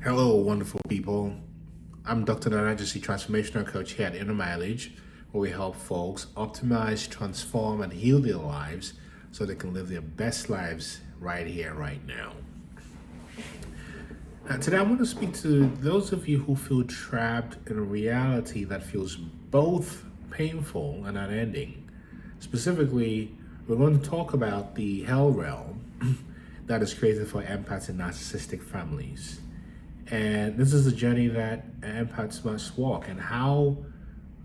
Hello, wonderful people. I'm Dr. Narcissistic Transformational Coach here at Inner Mileage, where we help folks optimize, transform, and heal their lives so they can live their best lives right here, right now. Today, I want to speak to those of you who feel trapped in a reality that feels both painful and unending. Specifically, we're going to talk about the hell realm that is created for empaths and narcissistic families. And this is a journey that empaths must walk, and how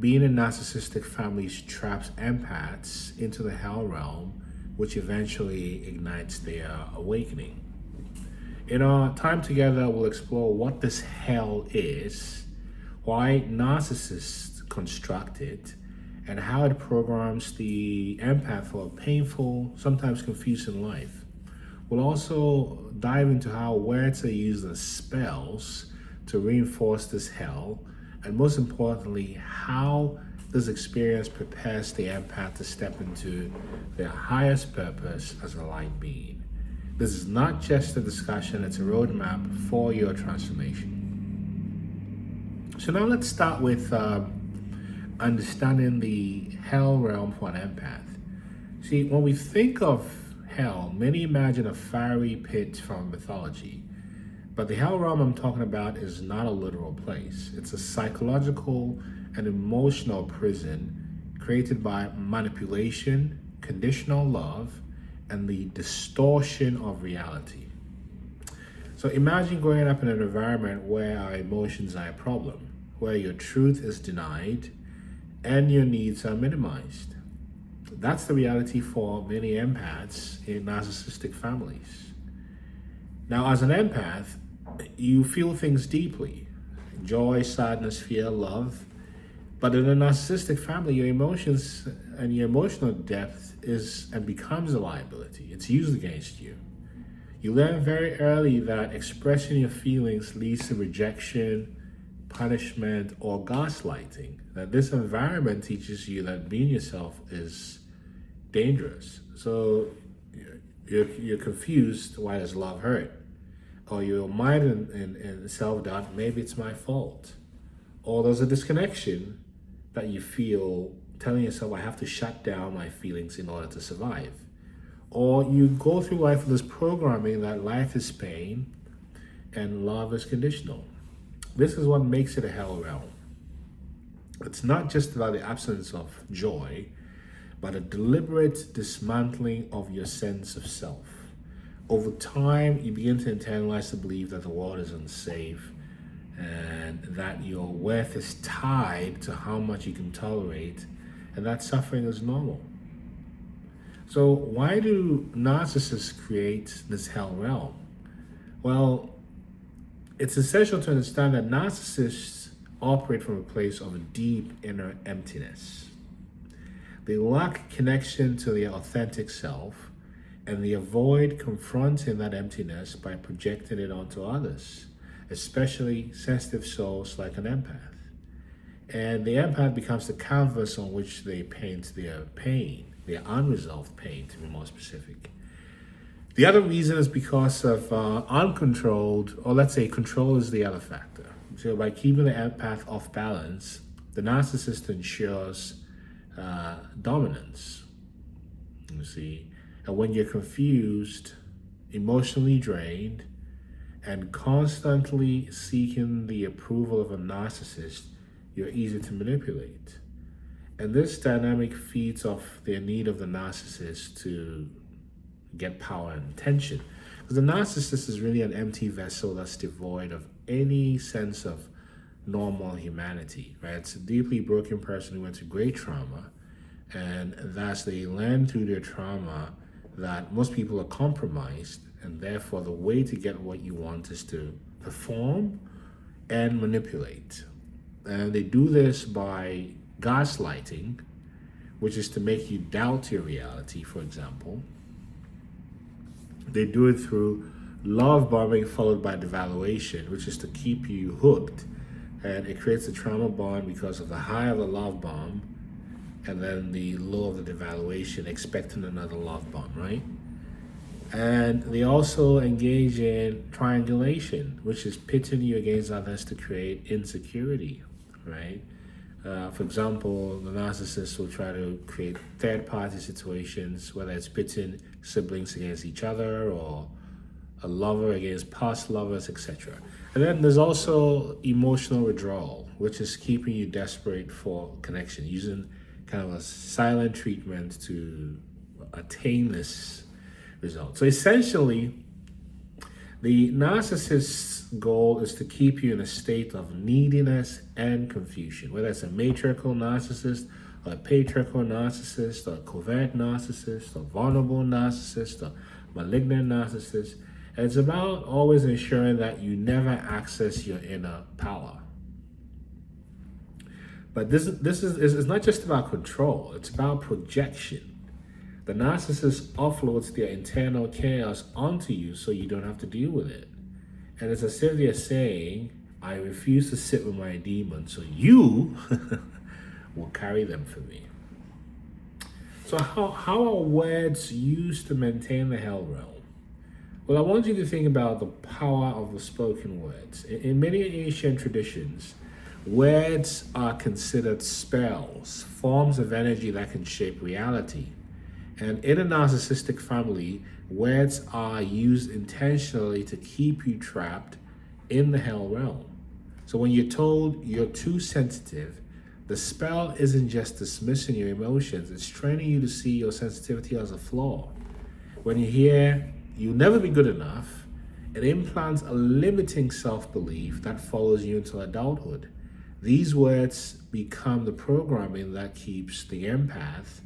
being in narcissistic families traps empaths into the hell realm, which eventually ignites their awakening. In our time together, we'll explore what this hell is, why narcissists construct it, and how it programs the empath for a painful, sometimes confusing life. We'll also dive into how words are used as spells to reinforce this hell, and most importantly, how this experience prepares the empath to step into their highest purpose as a light being. This is not just a discussion, it's a roadmap for your transformation. So now let's start with understanding the hell realm for an empath. See, when we think of hell, many imagine a fiery pit from mythology. But the hell realm I'm talking about is not a literal place. It's a psychological and emotional prison created by manipulation, conditional love, and the distortion of reality. So imagine growing up in an environment where our emotions are a problem, where your truth is denied and your needs are minimized. That's the reality for many empaths in narcissistic families. Now, as an empath, you feel things deeply: joy, sadness, fear, love. But in a narcissistic family, your emotions and your emotional depth is and becomes a liability. It's used against you. You learn very early that expressing your feelings leads to rejection, punishment, or gaslighting. That this environment teaches you that being yourself is dangerous. So you're confused, why does love hurt? Or your mind in self-doubt, maybe it's my fault. Or there's a disconnection that you feel, telling yourself, I have to shut down my feelings in order to survive. Or you go through life with this programming that life is pain and love is conditional. This is what makes it a hell realm. It's not just about the absence of joy, but a deliberate dismantling of your sense of self. Over time, you begin to internalize the belief that the world is unsafe and that your worth is tied to how much you can tolerate, and that suffering is normal. So why do narcissists create this hell realm? Well, it's essential to understand that narcissists operate from a place of a deep inner emptiness. They lack connection to their authentic self, and they avoid confronting that emptiness by projecting it onto others, especially sensitive souls like an empath. And the empath becomes the canvas on which they paint their pain, their unresolved pain, to be more specific. The other reason is because of uncontrolled, or let's say control is the other factor. So by keeping the empath off balance, the narcissist ensures dominance. You see, and when you're confused, emotionally drained, and constantly seeking the approval of a narcissist, you're easy to manipulate. And this dynamic feeds off their need of the narcissist to get power and attention. Because the narcissist is really an empty vessel that's devoid of any sense of normal humanity, right? It's a deeply broken person who went through great trauma, and thus they learn through their trauma that most people are compromised, and therefore the way to get what you want is to perform and manipulate. And they do this by gaslighting, which is to make you doubt your reality, for example. They do it through love bombing followed by devaluation, which is to keep you hooked. And it creates a trauma bond because of the high of the love bomb and then the low of the devaluation, expecting another love bomb, right? And they also engage in triangulation, which is pitting you against others to create insecurity, right? For example, the narcissist will try to create third-party situations, whether it's pitting siblings against each other or a lover against past lovers, etc. And then there's also emotional withdrawal, which is keeping you desperate for connection, using kind of a silent treatment to attain this result. So essentially, the narcissist's goal is to keep you in a state of neediness and confusion, whether it's a matriarchal narcissist, or a patriarchal narcissist, or a covert narcissist, or vulnerable narcissist, or malignant narcissist. And it's about always ensuring that you never access your inner power. But this is not just about control, it's about projection. The narcissist offloads their internal chaos onto you so you don't have to deal with it. And it's as if they're saying, I refuse to sit with my demons, so you will carry them for me. So how are words used to maintain the hell realm? Well, I want you to think about the power of the spoken words. In many ancient traditions, words are considered spells, forms of energy that can shape reality. And in a narcissistic family, words are used intentionally to keep you trapped in the hell realm. So when you're told you're too sensitive, the spell isn't just dismissing your emotions, it's training you to see your sensitivity as a flaw. When you hear you'll never be good enough, it implants a limiting self-belief that follows you into adulthood. These words become the programming that keeps the empath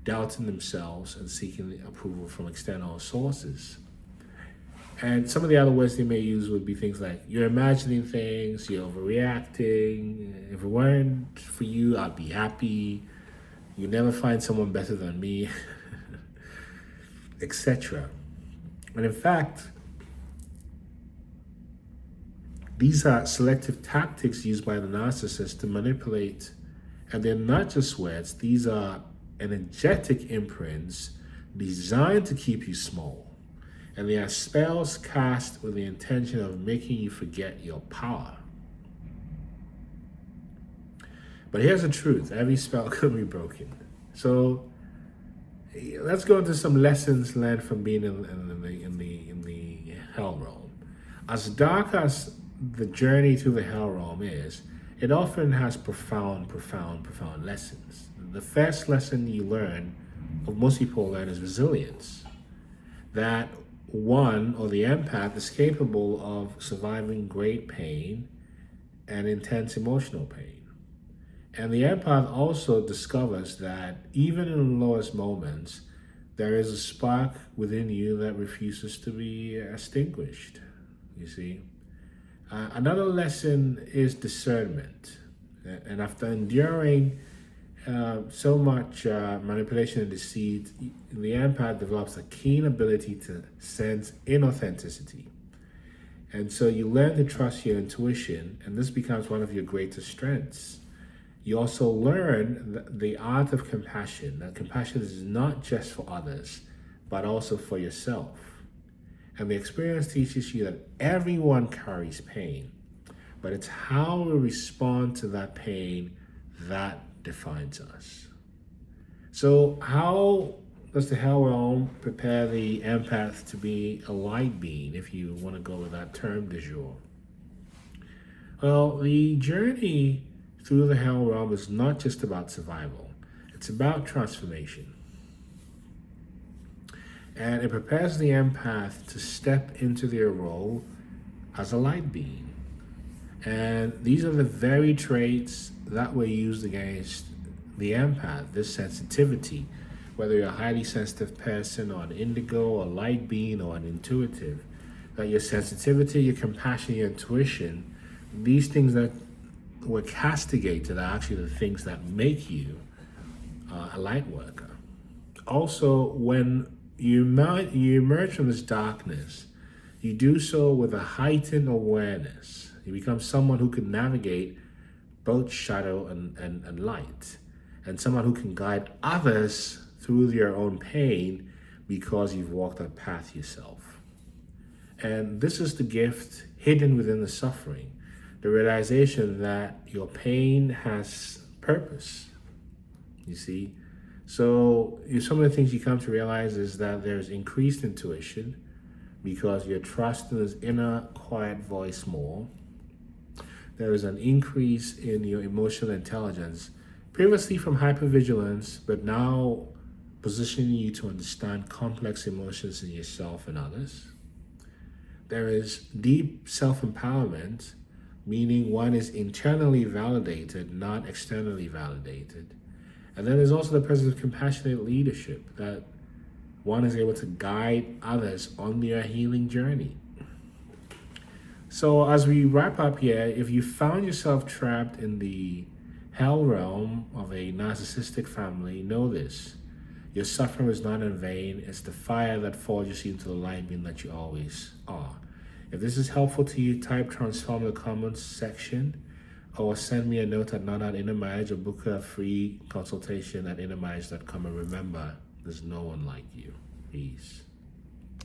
doubting themselves and seeking approval from external sources. And some of the other words they may use would be things like, you're imagining things, you're overreacting, if it weren't for you, I'd be happy, you never find someone better than me, etc. And in fact, these are selective tactics used by the narcissist to manipulate, and they're not just words, these are energetic imprints designed to keep you small. And they are spells cast with the intention of making you forget your power. But here's the truth, every spell could be broken. So let's go into some lessons learned from being in the hell realm. As dark as the journey to the hell realm is, it often has profound lessons. The first lesson you learn, or most people learn, is resilience. That one, or the empath, is capable of surviving great pain and intense emotional pain. And the empath also discovers that even in the lowest moments, there is a spark within you that refuses to be extinguished, you see. Another lesson is discernment. And after enduring so much manipulation and deceit, the empath develops a keen ability to sense inauthenticity. And so you learn to trust your intuition, and this becomes one of your greatest strengths. You also learn the art of compassion, that compassion is not just for others, but also for yourself. And the experience teaches you that everyone carries pain, but it's how we respond to that pain that defines us. So how does the hell realm prepare the empath to be a light being, if you want to go with that term du jour? Well, the journey through the hell realm is not just about survival, it's about transformation. And it prepares the empath to step into their role as a light being. And these are the very traits that were used against the empath, this sensitivity, whether you're a highly sensitive person or an indigo or light being or an intuitive, that your sensitivity, your compassion, your intuition, these things that were castigated are actually the things that make you a light worker. Also, when you emerge from this darkness, you do so with a heightened awareness. You become someone who can navigate both shadow and light, and someone who can guide others through their own pain because you've walked that path yourself. And this is the gift hidden within the suffering, the realization that your pain has purpose. You see? So some of the things you come to realize is that there's increased intuition because you're trusting this inner quiet voice more. There is an increase in your emotional intelligence, previously from hypervigilance, but now positioning you to understand complex emotions in yourself and others. There is deep self-empowerment, meaning one is internally validated, not externally validated. And then there's also the presence of compassionate leadership, that one is able to guide others on their healing journey. So as we wrap up here, if you found yourself trapped in the hell realm of a narcissistic family, know this. Your suffering is not in vain. It's the fire that forges you into the light being that you always are. If this is helpful to you, type transform in the comments section, or send me a note at not@innermarriage, or book a free consultation at innermarriage.com. And remember, there's no one like you. Peace.